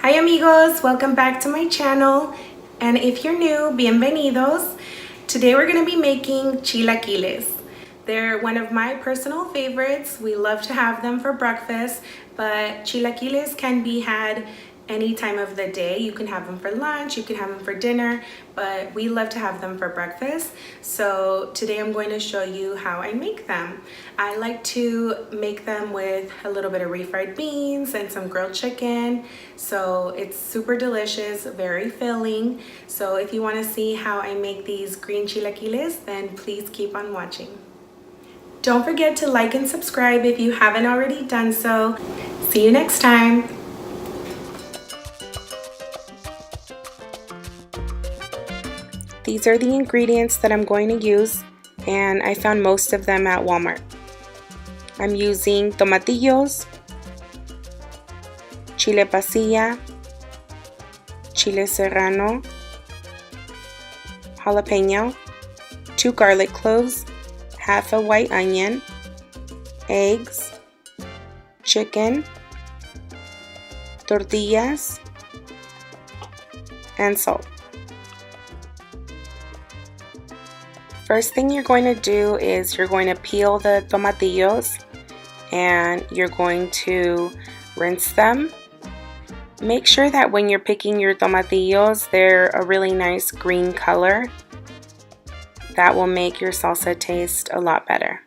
Hi amigos, welcome back to my channel, and if you're new, bienvenidos. Today we're going to be making chilaquiles. They're one of my personal favorites. We love to have them for breakfast, but chilaquiles can be had any time of the day. You can have them for lunch, you can have them for dinner, but we love to have them for breakfast. So today I'm going to show you how I make them. I like to make them with a little bit of refried beans and some grilled chicken. So it's super delicious, very filling. So if you want to see how I make these green chilaquiles, then please keep on watching. Don't forget to like and subscribe if you haven't already done so. See you next time. These are the ingredients that I'm going to use, and I found most of them at Walmart. I'm using tomatillos, chile pasilla, chile serrano, jalapeno, 2 garlic cloves, half a white onion, eggs, chicken, tortillas, and salt. First thing you're going to do is you're going to peel the tomatillos and you're going to rinse them. Make sure that when you're picking your tomatillos, they're a really nice green color. That will make your salsa taste a lot better.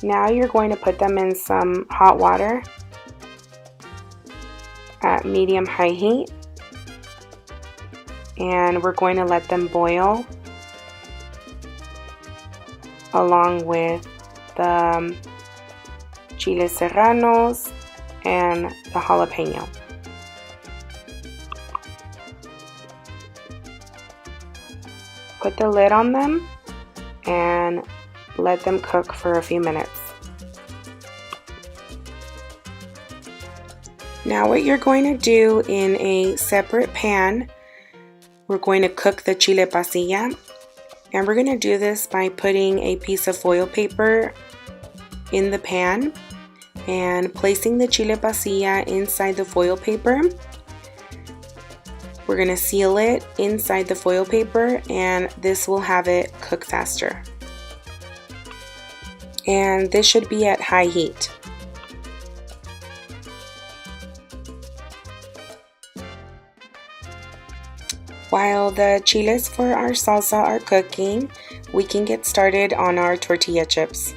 Now you're going to put them in some hot water at medium-high heat, and we're going to let them boil along with the chile serranos and the jalapeno. Put the lid on them and let them cook for a few minutes. Now what you're going to do in a separate pan, we're going to cook the chile pasilla, and we're going to do this by putting a piece of foil paper in the pan and placing the chile pasilla inside the foil paper. We're going to seal it inside the foil paper, and this will have it cook faster. And this should be at high heat. While the chiles for our salsa are cooking, we can get started on our tortilla chips.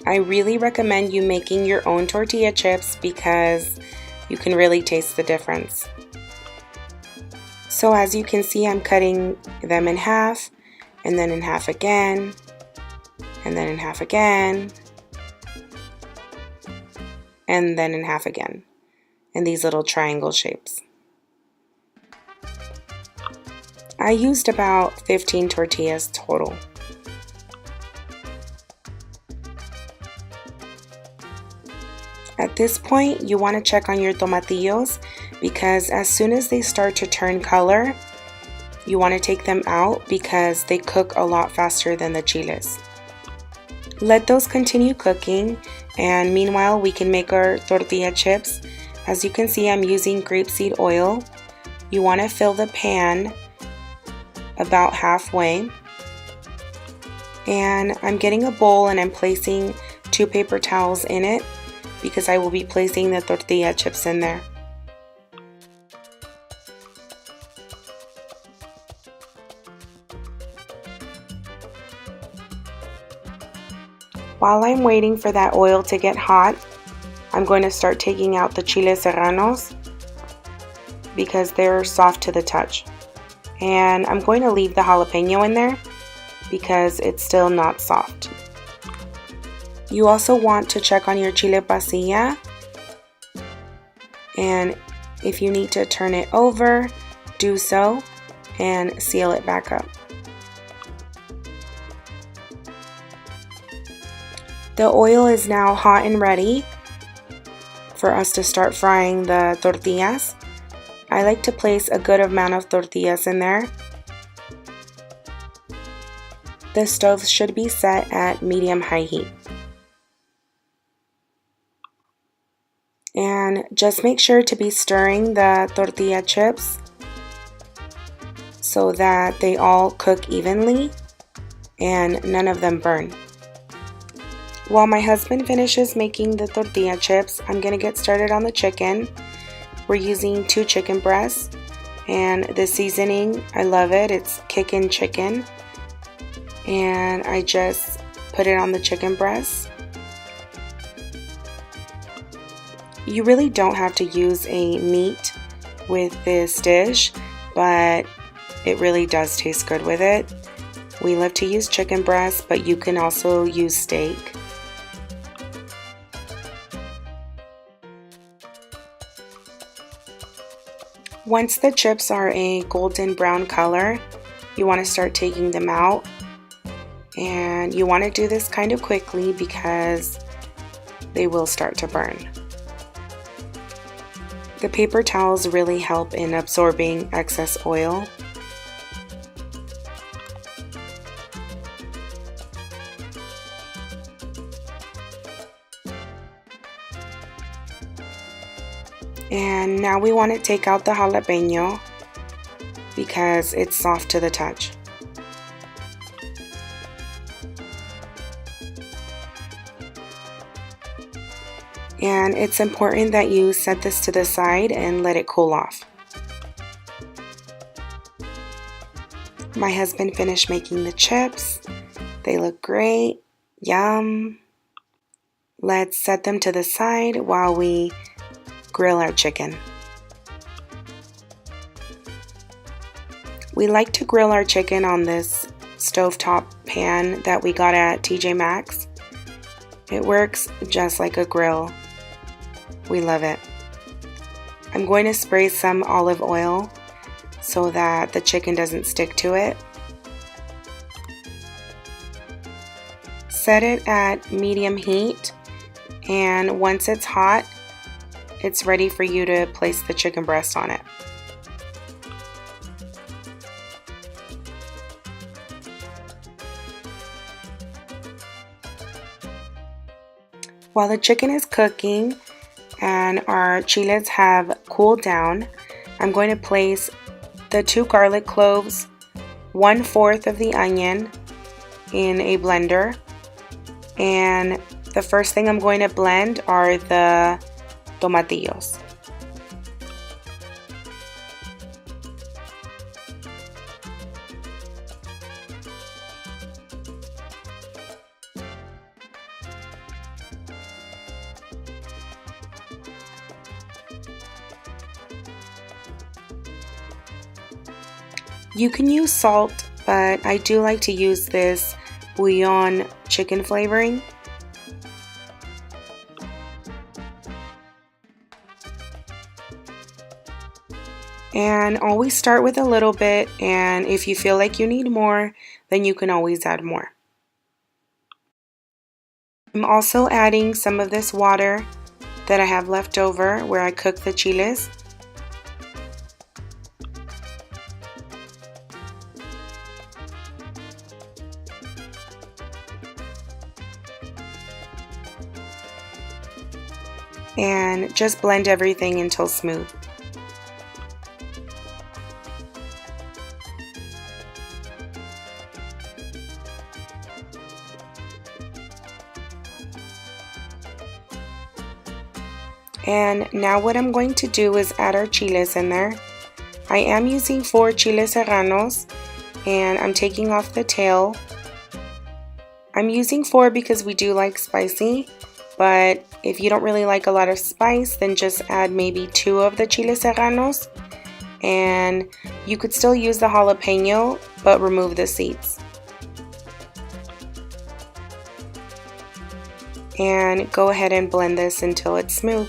I really recommend you making your own tortilla chips because you can really taste the difference. So as you can see, I'm cutting them in half, and then in half again, and then in half again, and then in half again, in these little triangle shapes. I used about 15 tortillas total. At this point, you want to check on your tomatillos because as soon as they start to turn color, you want to take them out because they cook a lot faster than the chiles. Let those continue cooking, and meanwhile we can make our tortilla chips. As you can see, I'm using grapeseed oil. You want to fill the pan about halfway, and I'm getting a bowl and I'm placing 2 paper towels in it because I will be placing the tortilla chips in there. While I'm waiting for that oil to get hot, I'm going to start taking out the chile serranos because they're soft to the touch. And I'm going to leave the jalapeno in there because it's still not soft. You also want to check on your chile pasilla, and if you need to turn it over, do so and seal it back up. The oil is now hot and ready for us to start frying the tortillas. I like to place a good amount of tortillas in there. The stove should be set at medium-high heat. And just make sure to be stirring the tortilla chips so that they all cook evenly and none of them burn. While my husband finishes making the tortilla chips, I'm going to get started on the chicken. We're using 2 chicken breasts, and the seasoning, I love it. It's kickin' chicken, and I just put it on the chicken breasts. You really don't have to use a meat with this dish, but it really does taste good with it. We love to use chicken breasts, but you can also use steak. Once the chips are a golden brown color, you want to start taking them out, and you want to do this kind of quickly because they will start to burn. The paper towels really help in absorbing excess oil. And now we want to take out the jalapeno because it's soft to the touch. And it's important that you set this to the side and let it cool off. My husband finished making the chips. They look great. Yum. Let's set them to the side while we grill our chicken. We like to grill our chicken on this stovetop pan that we got at TJ Maxx. It works just like a grill. We love it. I'm going to spray some olive oil so that the chicken doesn't stick to it. Set it at medium heat, and once it's hot, it's ready for you to place the chicken breast on it. While the chicken is cooking and our chiles have cooled down, I'm going to place the 2 garlic cloves, 1/4 of the onion in a blender, and the first thing I'm going to blend are the tomatillos. You can use salt, but I do like to use this bouillon chicken flavoring. And always start with a little bit, and if you feel like you need more, then you can always add more. I'm also adding some of this water that I have left over where I cook the chiles. And just blend everything until smooth. And now what I'm going to do is add our chiles in there. I am using 4 chiles serranos, and I'm taking off the tail. I'm using 4 because we do like spicy, but if you don't really like a lot of spice, then just add maybe 2 of the chiles serranos, and you could still use the jalapeno, but remove the seeds. And go ahead and blend this until it's smooth.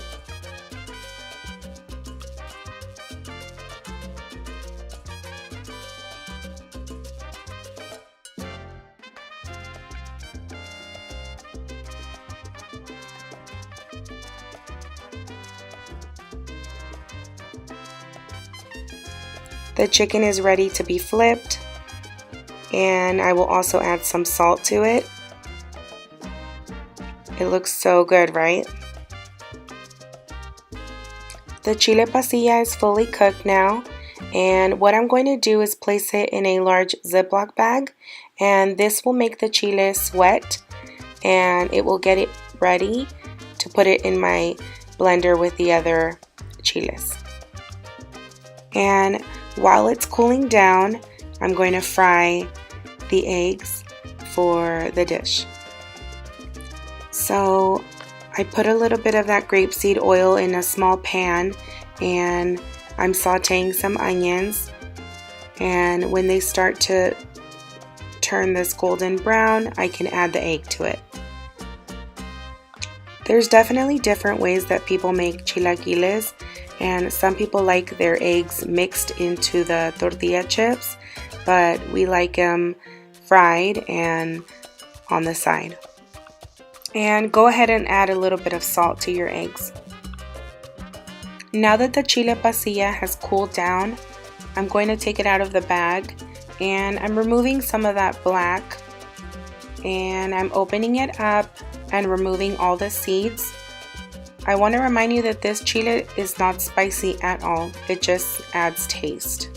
The chicken is ready to be flipped. And I will also add some salt to it. It looks so good, right? The chile pasilla is fully cooked now, and what I'm going to do is place it in a large Ziploc bag, and this will make the chile sweat, and it will get it ready to put it in my blender with the other chiles. And while it's cooling down, I'm going to fry the eggs for the dish. So I put a little bit of that grapeseed oil in a small pan, and I'm sauteing some onions, and when they start to turn this golden brown, I can add the egg to it. There's definitely different ways that people make chilaquiles, and some people like their eggs mixed into the tortilla chips, but we like them fried and on the side. And go ahead and add a little bit of salt to your eggs. Now that the chile pasilla has cooled down, I'm going to take it out of the bag, and I'm removing some of that black, and I'm opening it up and removing all the seeds. I want to remind you that this chile is not spicy at all. It just adds taste.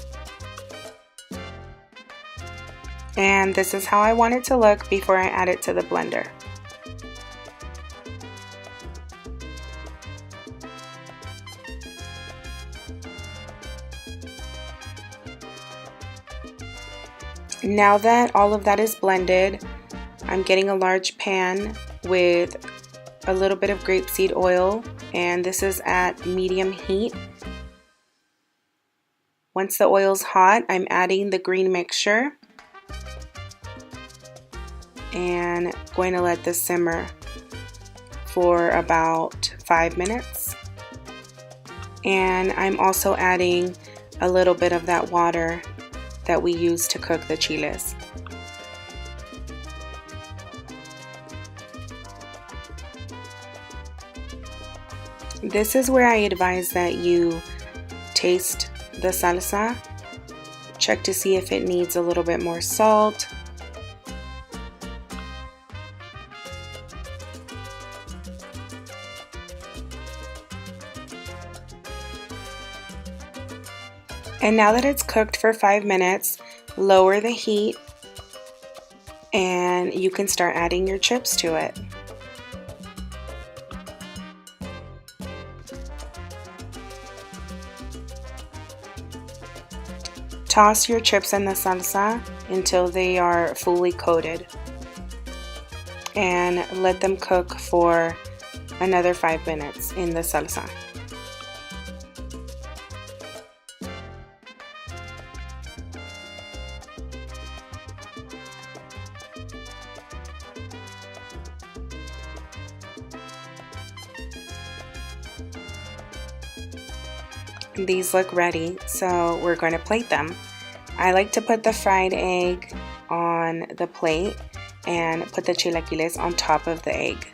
And this is how I want it to look before I add it to the blender. Now that all of that is blended, I'm getting a large pan with a little bit of grapeseed oil, and this is at medium heat. Once the oil's hot, I'm adding the green mixture and going to let this simmer for about 5 minutes. And I'm also adding a little bit of that water that we use to cook the chiles. This is where I advise that you taste the salsa. Check to see if it needs a little bit more salt. And now that it's cooked for 5 minutes, lower the heat and you can start adding your chips to it. Toss your chips in the salsa until they are fully coated, and let them cook for another 5 minutes in the salsa. These look ready, so we're going to plate them. I like to put the fried egg on the plate and put the chilaquiles on top of the egg.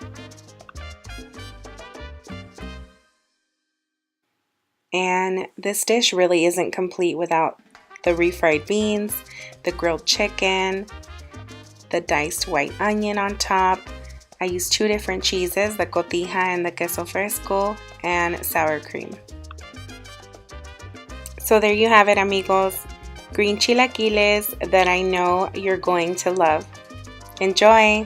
And this dish really isn't complete without the refried beans, the grilled chicken, the diced white onion on top. I use 2 different cheeses, the cotija and the queso fresco, and sour cream. So there you have it, amigos. Green chilaquiles that I know you're going to love. Enjoy!